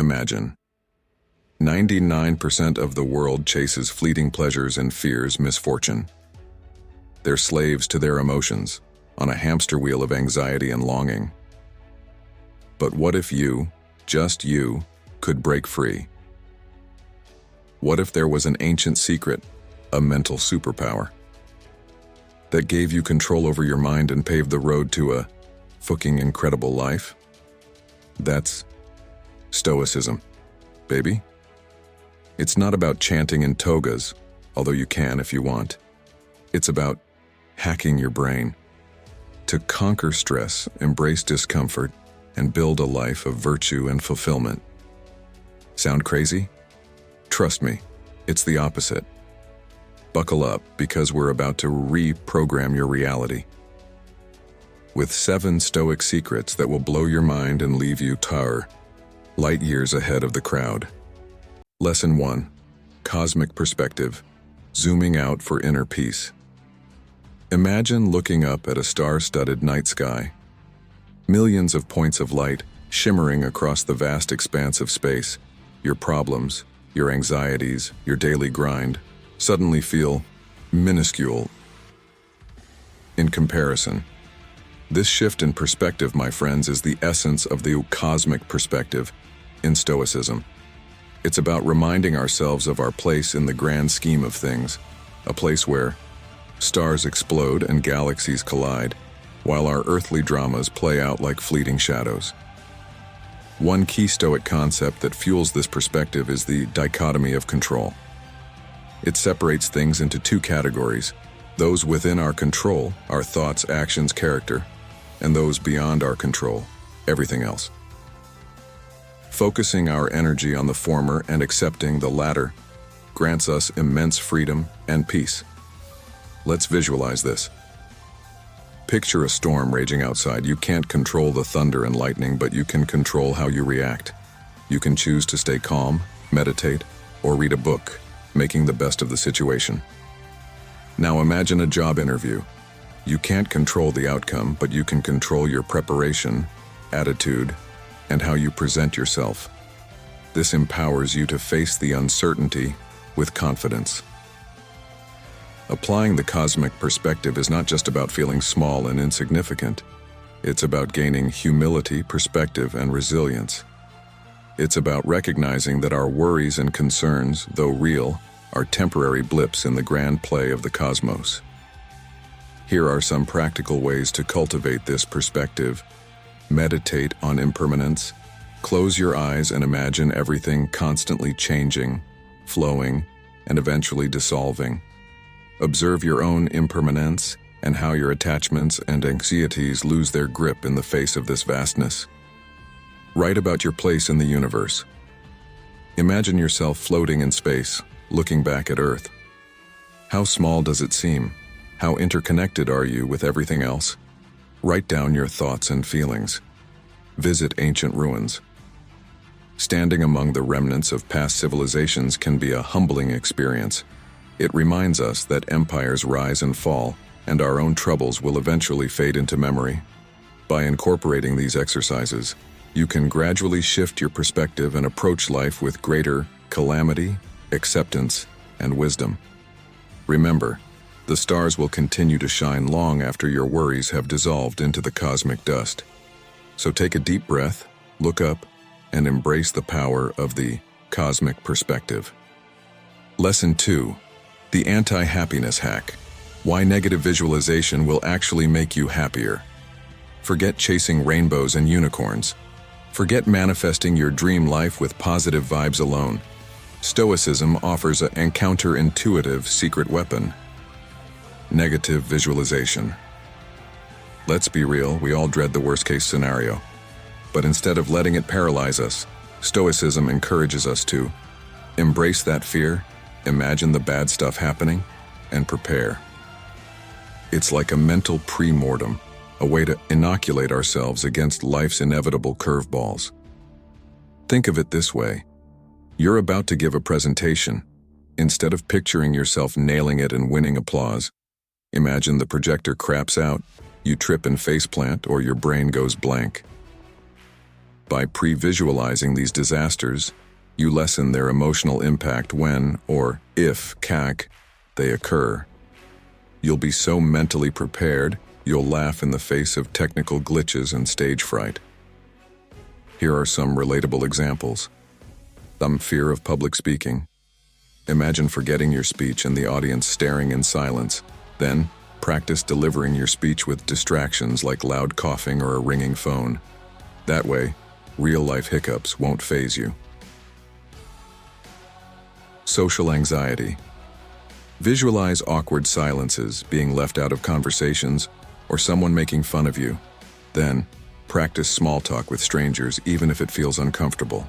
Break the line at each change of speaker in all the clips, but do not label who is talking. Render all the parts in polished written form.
Imagine. 99% of the world chases fleeting pleasures and fears misfortune. They're slaves to their emotions, on a hamster wheel of anxiety and longing. But what if you, just you, could break free? What if there was an ancient secret, a mental superpower, that gave you control over your mind and paved the road to a fucking incredible life? That's Stoicism, baby. It's not about chanting in togas, although you can if you want. It's about hacking your brain to conquer stress, embrace discomfort, and build a life of virtue and fulfillment. Sound crazy? Trust me, it's the opposite. Buckle up, because we're about to reprogram your reality with 7 Stoic secrets that will blow your mind and leave you light years ahead of the crowd. Lesson 1. Cosmic perspective, zooming out for inner peace. Imagine looking up at a star-studded night sky. Millions of points of light shimmering across the vast expanse of space. Your problems, your anxieties, your daily grind suddenly feel minuscule in comparison. This shift in perspective, my friends, is the essence of the cosmic perspective in Stoicism. It's about reminding ourselves of our place in the grand scheme of things, a place where stars explode and galaxies collide, while our earthly dramas play out like fleeting shadows. One key Stoic concept that fuels this perspective is the dichotomy of control. It separates things into 2 categories: those within our control, our thoughts, actions, character, and those beyond our control, everything else. Focusing our energy on the former and accepting the latter grants us immense freedom and peace. Let's visualize this. Picture a storm raging outside. You can't control the thunder and lightning, but you can control how you react. You can choose to stay calm, meditate, or read a book, making the best of the situation. Now imagine a job interview. You can't control the outcome, but you can control your preparation, attitude, and how you present yourself. This empowers you to face the uncertainty with confidence. Applying the cosmic perspective is not just about feeling small and insignificant. It's about gaining humility, perspective, and resilience. It's about recognizing that our worries and concerns, though real, are temporary blips in the grand play of the cosmos. Here are some practical ways to cultivate this perspective. Meditate on impermanence. Close your eyes and imagine everything constantly changing, flowing, and eventually dissolving. Observe your own impermanence and how your attachments and anxieties lose their grip in the face of this vastness. Write about your place in the universe. Imagine yourself floating in space, looking back at Earth. How small does it seem? How interconnected are you with everything else? Write down your thoughts and feelings. Visit ancient ruins. Standing among the remnants of past civilizations can be a humbling experience. It reminds us that empires rise and fall, and our own troubles will eventually fade into memory. By incorporating these exercises, you can gradually shift your perspective and approach life with greater calamity, acceptance, and wisdom. Remember, the stars will continue to shine long after your worries have dissolved into the cosmic dust. So take a deep breath, look up, and embrace the power of the cosmic perspective. Lesson 2. The anti-happiness hack. Why negative visualization will actually make you happier. Forget chasing rainbows and unicorns. Forget manifesting your dream life with positive vibes alone. Stoicism offers a counterintuitive secret weapon: negative visualization. Let's be real, we all dread the worst-case scenario. But instead of letting it paralyze us, Stoicism encourages us to embrace that fear, imagine the bad stuff happening, and prepare. It's like a mental pre-mortem, a way to inoculate ourselves against life's inevitable curveballs. Think of it this way. You're about to give a presentation. Instead of picturing yourself nailing it and winning applause, imagine the projector craps out, you trip and faceplant, or your brain goes blank. By pre-visualizing these disasters, you lessen their emotional impact when, or if, they occur. You'll be so mentally prepared, you'll laugh in the face of technical glitches and stage fright. Here are some relatable examples. Fear of public speaking. Imagine forgetting your speech and the audience staring in silence. Then, practice delivering your speech with distractions like loud coughing or a ringing phone. That way, real-life hiccups won't faze you. Social anxiety. Visualize awkward silences, being left out of conversations, or someone making fun of you. Then, practice small talk with strangers even if it feels uncomfortable.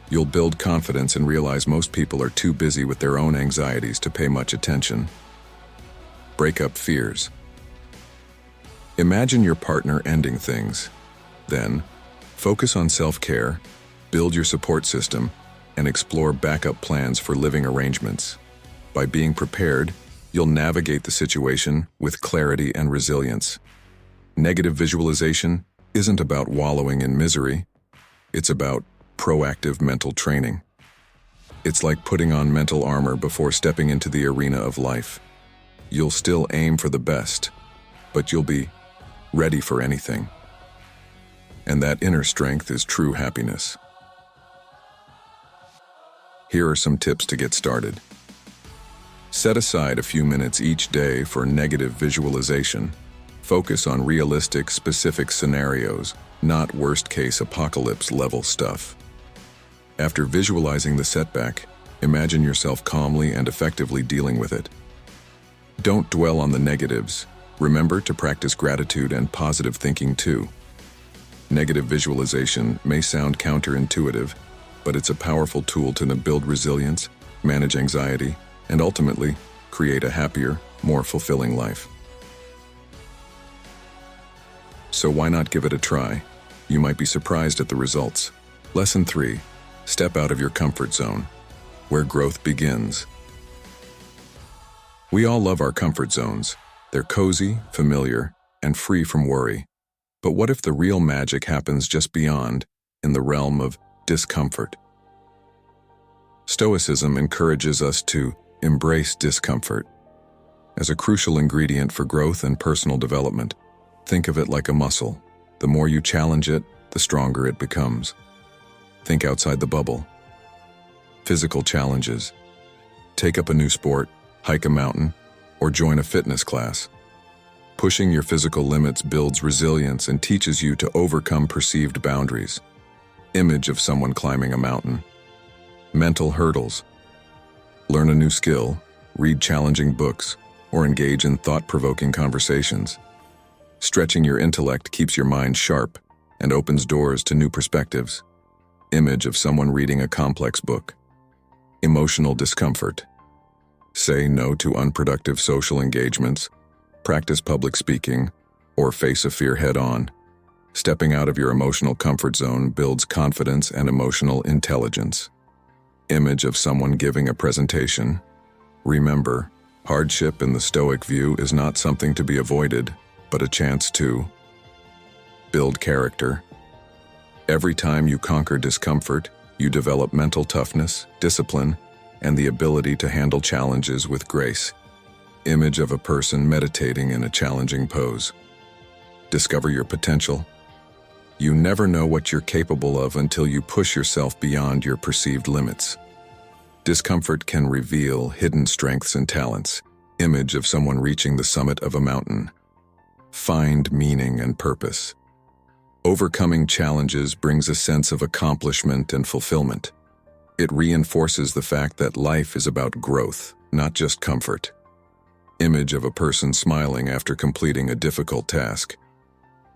You'll build confidence and realize most people are too busy with their own anxieties to pay much attention. Break up fears. Imagine your partner ending things. Then, focus on self-care, build your support system, and explore backup plans for living arrangements. By being prepared, you'll navigate the situation with clarity and resilience. Negative visualization isn't about wallowing in misery. It's about proactive mental training. It's like putting on mental armor before stepping into the arena of life. You'll still aim for the best, but you'll be ready for anything. And that inner strength is true happiness. Here are some tips to get started. Set aside a few minutes each day for negative visualization. Focus on realistic, specific scenarios, not worst-case apocalypse-level stuff. After visualizing the setback, imagine yourself calmly and effectively dealing with it. Don't dwell on the negatives. Remember to practice gratitude and positive thinking too. Negative visualization may sound counterintuitive, but it's a powerful tool to build resilience, manage anxiety, and ultimately, create a happier, more fulfilling life. So why not give it a try? You might be surprised at the results. Lesson 3. Step out of your comfort zone, where growth begins. We all love our comfort zones. They're cozy, familiar, and free from worry. But what if the real magic happens just beyond, in the realm of discomfort? Stoicism encourages us to embrace discomfort. As a crucial ingredient for growth and personal development, think of it like a muscle. The more you challenge it, the stronger it becomes. Think outside the bubble. Physical challenges. Take up a new sport, hike a mountain, or join a fitness class. Pushing your physical limits builds resilience and teaches you to overcome perceived boundaries. Image of someone climbing a mountain. Mental hurdles. Learn a new skill, read challenging books, or engage in thought-provoking conversations. Stretching your intellect keeps your mind sharp and opens doors to new perspectives. Image of someone reading a complex book. Emotional discomfort. Say no to unproductive social engagements, practice public speaking, or face a fear head-on. Stepping out of your emotional comfort zone builds confidence and emotional intelligence. Image of someone giving a presentation. Remember, hardship in the Stoic view is not something to be avoided, but a chance to build character. Every time you conquer discomfort, you develop mental toughness, discipline, and the ability to handle challenges with grace. Image of a person meditating in a challenging pose. Discover your potential. You never know what you're capable of until you push yourself beyond your perceived limits. Discomfort can reveal hidden strengths and talents. Image of someone reaching the summit of a mountain. Find meaning and purpose. Overcoming challenges brings a sense of accomplishment and fulfillment. It reinforces the fact that life is about growth, not just comfort. Image of a person smiling after completing a difficult task.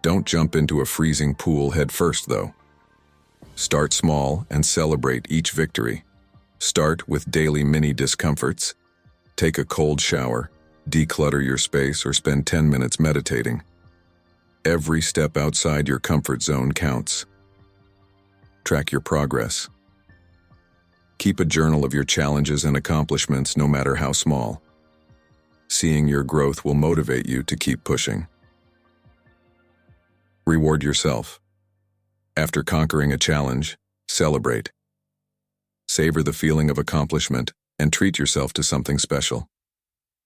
Don't jump into a freezing pool head first, though. Start small and celebrate each victory. Start with daily mini discomforts. Take a cold shower, declutter your space, or spend 10 minutes meditating. Every step outside your comfort zone counts. Track your progress. Keep a journal of your challenges and accomplishments, no matter how small. Seeing your growth will motivate you to keep pushing. Reward yourself. After conquering a challenge, celebrate. Savor the feeling of accomplishment and treat yourself to something special.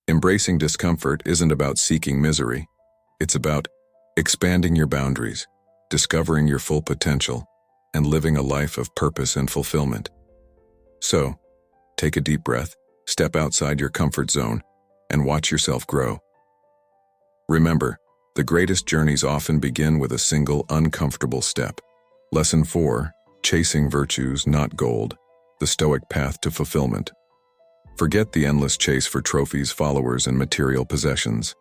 Embracing discomfort isn't about seeking misery. It's about expanding your boundaries, discovering your full potential, and living a life of purpose and fulfillment. So, take a deep breath, step outside your comfort zone, and watch yourself grow. Remember, the greatest journeys often begin with a single uncomfortable step. Lesson 4, Chasing Virtues, Not Gold, the Stoic Path to Fulfillment. Forget the endless chase for trophies, followers, and material possessions.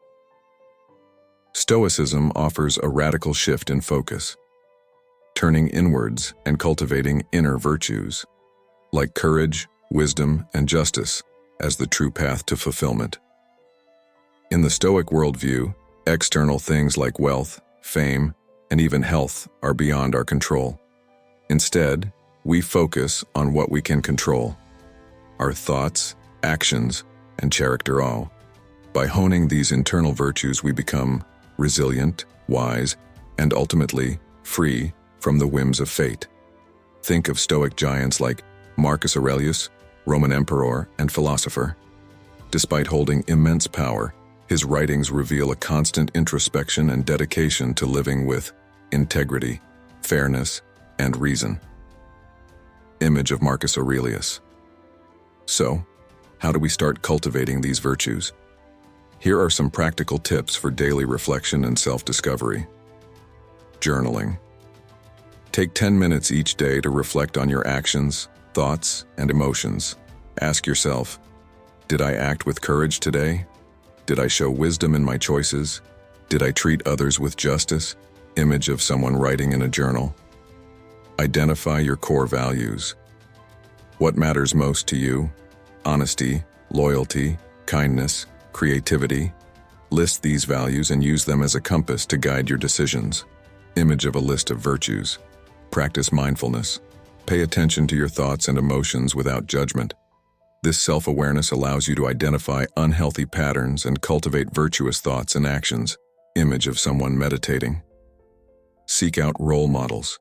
Stoicism offers a radical shift in focus, turning inwards and cultivating inner virtues, like courage, wisdom, and justice, as the true path to fulfillment. In the Stoic worldview, external things like wealth, fame, and even health are beyond our control. Instead, we focus on what we can control: our thoughts, actions, and character. By honing these internal virtues, we become resilient, wise, and ultimately free from the whims of fate. Think of Stoic giants like Marcus Aurelius, Roman emperor and philosopher. Despite holding immense power, his writings reveal a constant introspection and dedication to living with integrity, fairness, and reason. Image of Marcus Aurelius. So, how do we start cultivating these virtues? Here are some practical tips for daily reflection and self-discovery. Journaling. Take 10 minutes each day to reflect on your actions, thoughts, and emotions. Ask yourself, did I act with courage today? Did I show wisdom in my choices? Did I treat others with justice? Image of someone writing in a journal. Identify your core values. What matters most to you? Honesty, loyalty, kindness, creativity. List these values and use them as a compass to guide your decisions. Image of a list of virtues. Practice mindfulness. Pay attention to your thoughts and emotions without judgment. This self-awareness allows you to identify unhealthy patterns and cultivate virtuous thoughts and actions. Image of someone meditating. Seek out role models.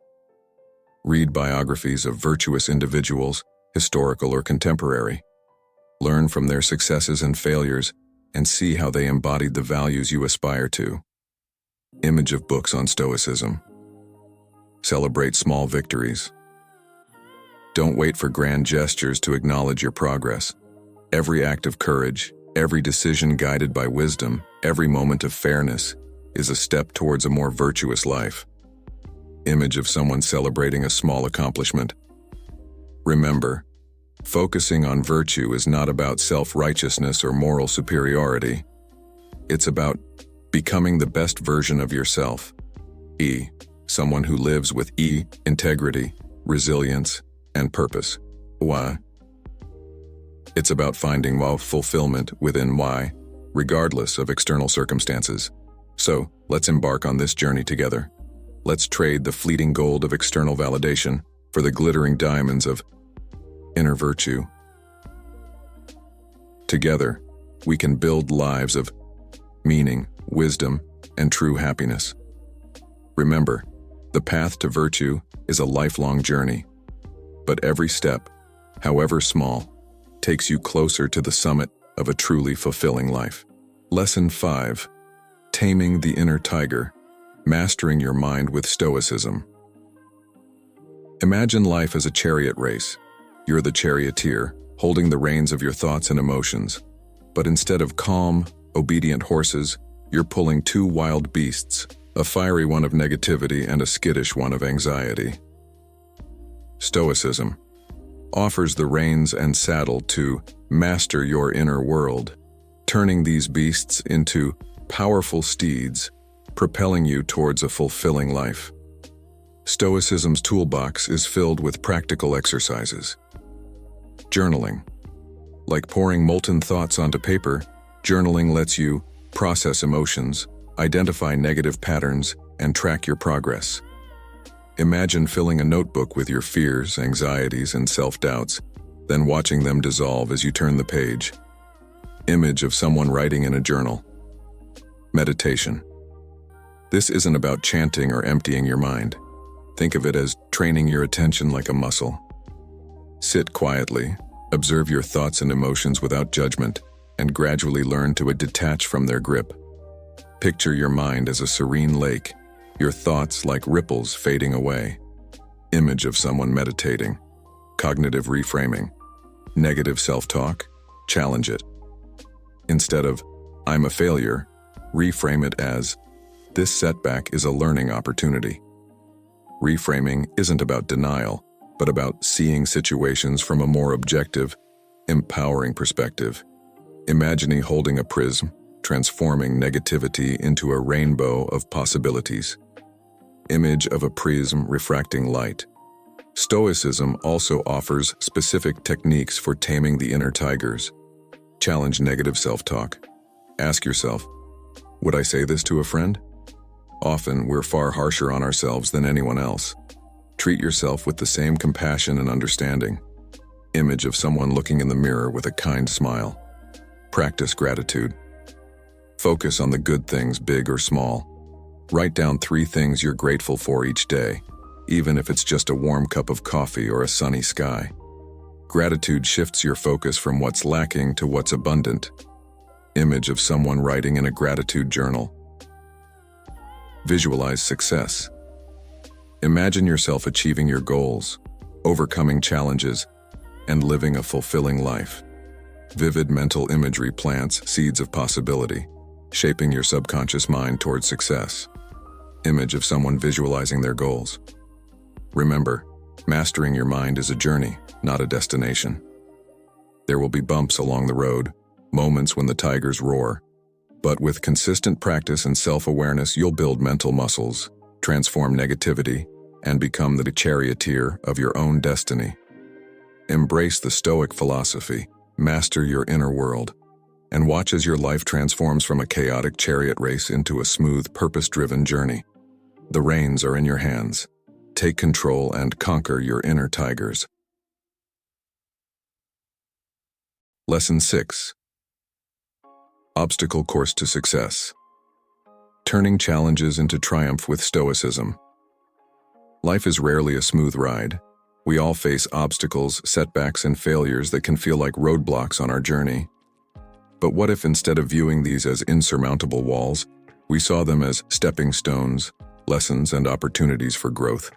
Read biographies of virtuous individuals, historical or contemporary. Learn from their successes and failures and see how they embodied the values you aspire to. Image of books on Stoicism. Celebrate small victories. Don't wait for grand gestures to acknowledge your progress. Every act of courage, every decision guided by wisdom, every moment of fairness is a step towards a more virtuous life. Image of someone celebrating a small accomplishment. Remember, focusing on virtue is not about self-righteousness or moral superiority. It's about becoming the best version of yourself. Someone who lives with integrity, resilience, and purpose. Why? It's about finding fulfillment within why, regardless of external circumstances. So, let's embark on this journey together. Let's trade the fleeting gold of external validation for the glittering diamonds of inner virtue. Together, we can build lives of meaning, wisdom, and true happiness. Remember, the path to virtue is a lifelong journey, but every step, however small, takes you closer to the summit of a truly fulfilling life. Lesson 5. Taming the Inner Tiger, Mastering Your Mind with Stoicism. Imagine life as a chariot race. You're the charioteer, holding the reins of your thoughts and emotions. But instead of calm, obedient horses, you're pulling two wild beasts, a fiery one of negativity and a skittish one of anxiety. Stoicism offers the reins and saddle to master your inner world, turning these beasts into powerful steeds, propelling you towards a fulfilling life. Stoicism's toolbox is filled with practical exercises. Journaling. Like pouring molten thoughts onto paper, journaling lets you process emotions, identify negative patterns, and track your progress. Imagine filling a notebook with your fears, anxieties, and self-doubts, then watching them dissolve as you turn the page. Image of someone writing in a journal. Meditation. This isn't about chanting or emptying your mind. Think of it as training your attention like a muscle. Sit quietly, observe your thoughts and emotions without judgment, and gradually learn to detach from their grip. Picture your mind as a serene lake, your thoughts like ripples fading away. Image of someone meditating. Cognitive reframing. Negative self-talk, challenge it. Instead of, "I'm a failure," reframe it as, "This setback is a learning opportunity." Reframing isn't about denial, but about seeing situations from a more objective, empowering perspective. Imagining holding a prism, transforming negativity into a rainbow of possibilities. Image of a prism refracting light. Stoicism also offers specific techniques for taming the inner tigers. Challenge negative self-talk. Ask yourself, would I say this to a friend? Often, we're far harsher on ourselves than anyone else. Treat yourself with the same compassion and understanding. Image of someone looking in the mirror with a kind smile. Practice gratitude. Focus on the good things, big or small. Write down 3 things you're grateful for each day, even if it's just a warm cup of coffee or a sunny sky. Gratitude shifts your focus from what's lacking to what's abundant. Image of someone writing in a gratitude journal. Visualize success. Imagine yourself achieving your goals, overcoming challenges, and living a fulfilling life. Vivid mental imagery plants seeds of possibility, shaping your subconscious mind towards success. Image of someone visualizing their goals. Remember, mastering your mind is a journey, not a destination. There will be bumps along the road, moments when the tigers roar. But with consistent practice and self-awareness, you'll build mental muscles, transform negativity, and become the charioteer of your own destiny. Embrace the Stoic philosophy, master your inner world, and watch as your life transforms from a chaotic chariot race into a smooth, purpose-driven journey. The reins are in your hands. Take control and conquer your inner tigers. Lesson 6. Obstacle course to success. Turning challenges into triumph with Stoicism. Life is rarely a smooth ride. We all face obstacles, setbacks, and failures that can feel like roadblocks on our journey. But what if instead of viewing these as insurmountable walls, we saw them as stepping stones, lessons, and opportunities for growth?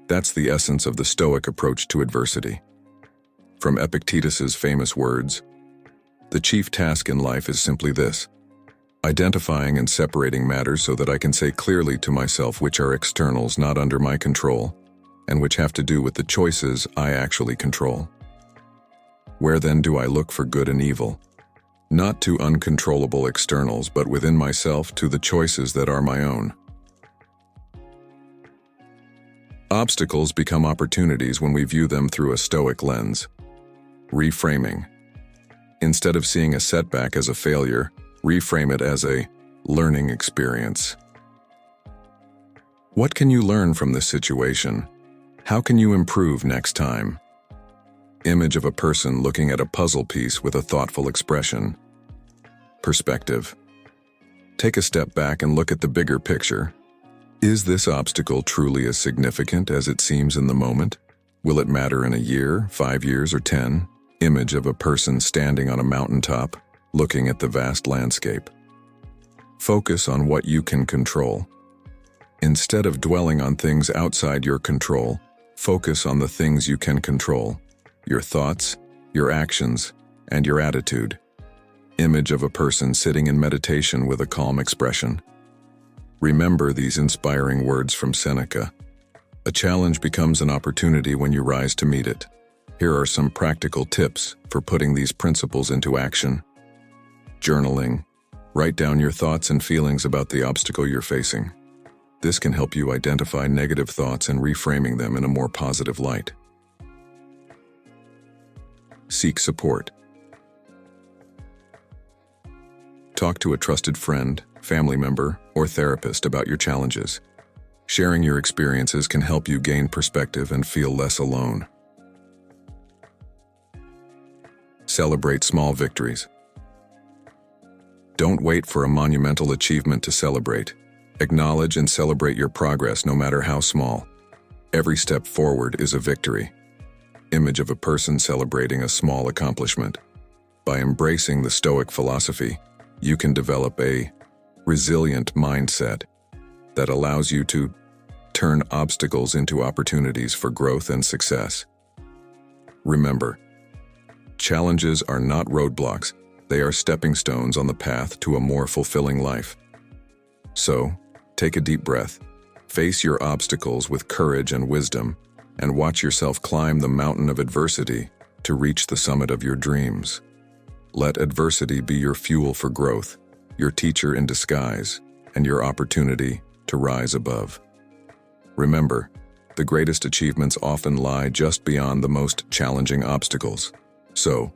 That's the essence of the Stoic approach to adversity. From Epictetus's famous words, "The chief task in life is simply this: identifying and separating matters so that I can say clearly to myself which are externals not under my control, and which have to do with the choices I actually control. Where then do I look for good and evil? Not to uncontrollable externals, but within myself to the choices that are my own." Obstacles become opportunities when we view them through a Stoic lens. Reframing. Instead of seeing a setback as a failure, reframe it as a learning experience. What can you learn from this situation? How can you improve next time? Image of a person looking at a puzzle piece with a thoughtful expression. Perspective. Take a step back and look at the bigger picture. Is this obstacle truly as significant as it seems in the moment? Will it matter in a year, 5 years, or 10? Image of a person standing on a mountaintop, looking at the vast landscape. Focus on what you can control. Instead of dwelling on things outside your control, focus on the things you can control: your thoughts, your actions, and your attitude. Image of a person sitting in meditation with a calm expression. Remember these inspiring words from Seneca. A challenge becomes an opportunity when you rise to meet it. Here are some practical tips for putting these principles into action. Journaling. Write down your thoughts and feelings about the obstacle you're facing. This can help you identify negative thoughts and reframing them in a more positive light. Seek support. Talk to a trusted friend, family member, or therapist about your challenges. Sharing your experiences can help you gain perspective and feel less alone. Celebrate small victories. Don't wait for a monumental achievement to celebrate. Acknowledge and celebrate your progress no matter how small. Every step forward is a victory. Image of a person celebrating a small accomplishment. By embracing the Stoic philosophy, you can develop a resilient mindset that allows you to turn obstacles into opportunities for growth and success. Remember, challenges are not roadblocks, they are stepping stones on the path to a more fulfilling life. So, take a deep breath, face your obstacles with courage and wisdom, and watch yourself climb the mountain of adversity to reach the summit of your dreams. Let adversity be your fuel for growth, your teacher in disguise, and your opportunity to rise above. Remember, the greatest achievements often lie just beyond the most challenging obstacles. So,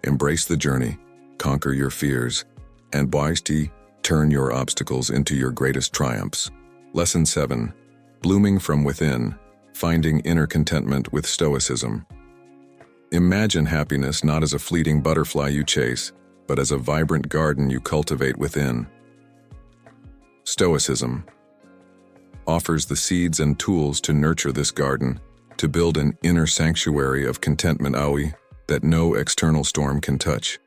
embrace the journey, conquer your fears, and wisely turn your obstacles into your greatest triumphs. Lesson 7. Blooming from within, finding inner contentment with Stoicism. Imagine happiness not as a fleeting butterfly you chase, but as a vibrant garden you cultivate within. Stoicism offers the seeds and tools to nurture this garden, to build an inner sanctuary of contentment that no external storm can touch.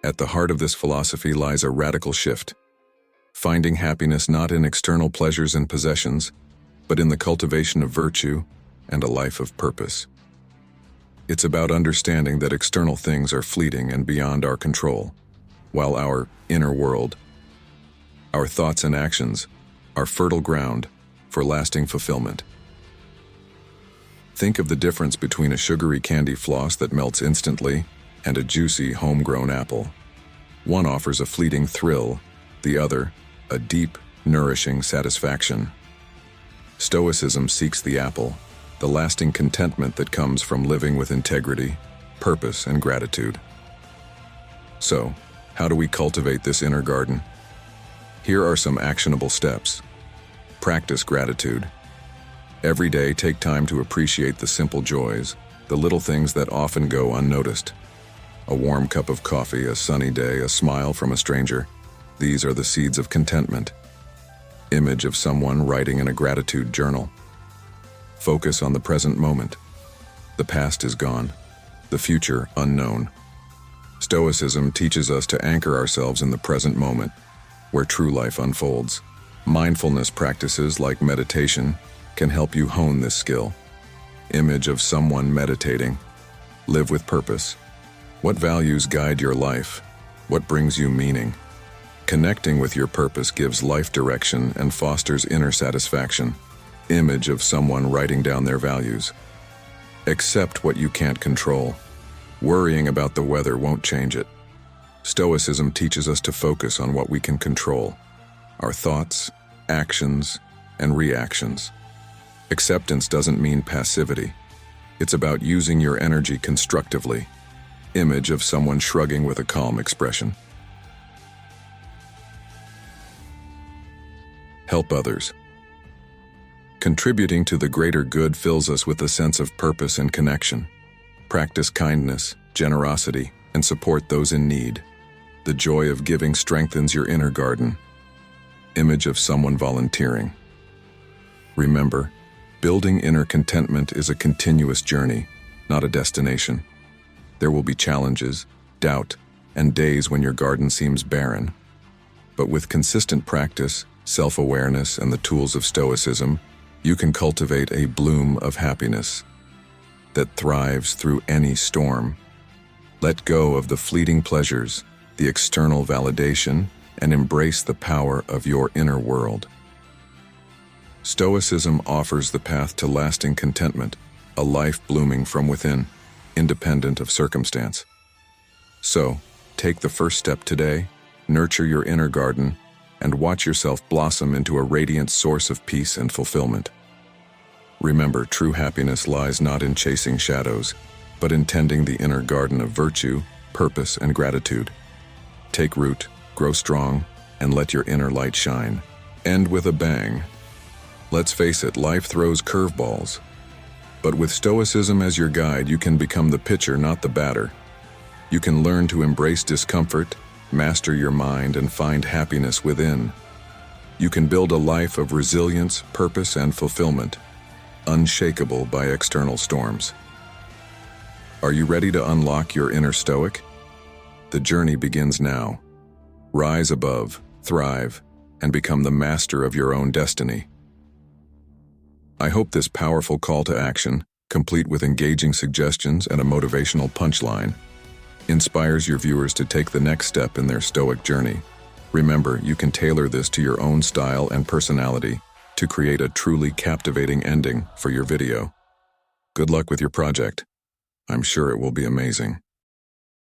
At the heart of this philosophy lies a radical shift, finding happiness not in external pleasures and possessions, but in the cultivation of virtue and a life of purpose. It's about understanding that external things are fleeting and beyond our control, while our inner world, our thoughts and actions, are fertile ground for lasting fulfillment. Think of the difference between a sugary candy floss that melts instantly and a juicy, homegrown apple. One offers a fleeting thrill, the other, a deep, nourishing satisfaction. Stoicism seeks the apple, the lasting contentment that comes from living with integrity, purpose, and gratitude. So, how do we cultivate this inner garden? Here are some actionable steps. Practice gratitude. Every day, take time to appreciate the simple joys, the little things that often go unnoticed. A warm cup of coffee, a sunny day, a smile from a stranger. These are the seeds of contentment. Image of someone writing in a gratitude journal. Focus on the present moment. The past is gone, the future unknown. Stoicism teaches us to anchor ourselves in the present moment, where true life unfolds. Mindfulness practices like meditation can help you hone this skill. Image of someone meditating. Live with purpose. What values guide your life? What brings you meaning? Connecting with your purpose gives life direction and fosters inner satisfaction. Image of someone writing down their values. Accept what you can't control. Worrying about the weather won't change it. Stoicism teaches us to focus on what we can control: our thoughts, actions, and reactions. Acceptance doesn't mean passivity. It's about using your energy constructively. Image of someone shrugging with a calm expression. Help others. Contributing to the greater good fills us with a sense of purpose and connection. Practice kindness, generosity, and support those in need. The joy of giving strengthens your inner garden. Image of someone volunteering. Remember, building inner contentment is a continuous journey, not a destination. There will be challenges, doubt, and days when your garden seems barren. But with consistent practice, self-awareness, and the tools of Stoicism, you can cultivate a bloom of happiness that thrives through any storm. Let go of the fleeting pleasures, the external validation, and embrace the power of your inner world. Stoicism offers the path to lasting contentment, a life blooming from within, independent of circumstance. So, take the first step today, nurture your inner garden, and watch yourself blossom into a radiant source of peace and fulfillment. Remember, true happiness lies not in chasing shadows, but in tending the inner garden of virtue, purpose, and gratitude. Take root, grow strong, and let your inner light shine. End with a bang. Let's face it, life throws curveballs. But with Stoicism as your guide, you can become the pitcher, not the batter. You can learn to embrace discomfort, master your mind, and find happiness within. You can build a life of resilience, purpose, and fulfillment, unshakable by external storms. Are you ready to unlock your inner Stoic? The journey begins now. Rise above, thrive, and become the master of your own destiny. I hope this powerful call to action, complete with engaging suggestions and a motivational punchline, inspires your viewers to take the next step in their Stoic journey. Remember, you can tailor this to your own style and personality to create a truly captivating ending for your video. Good luck with your project. I'm sure it will be amazing.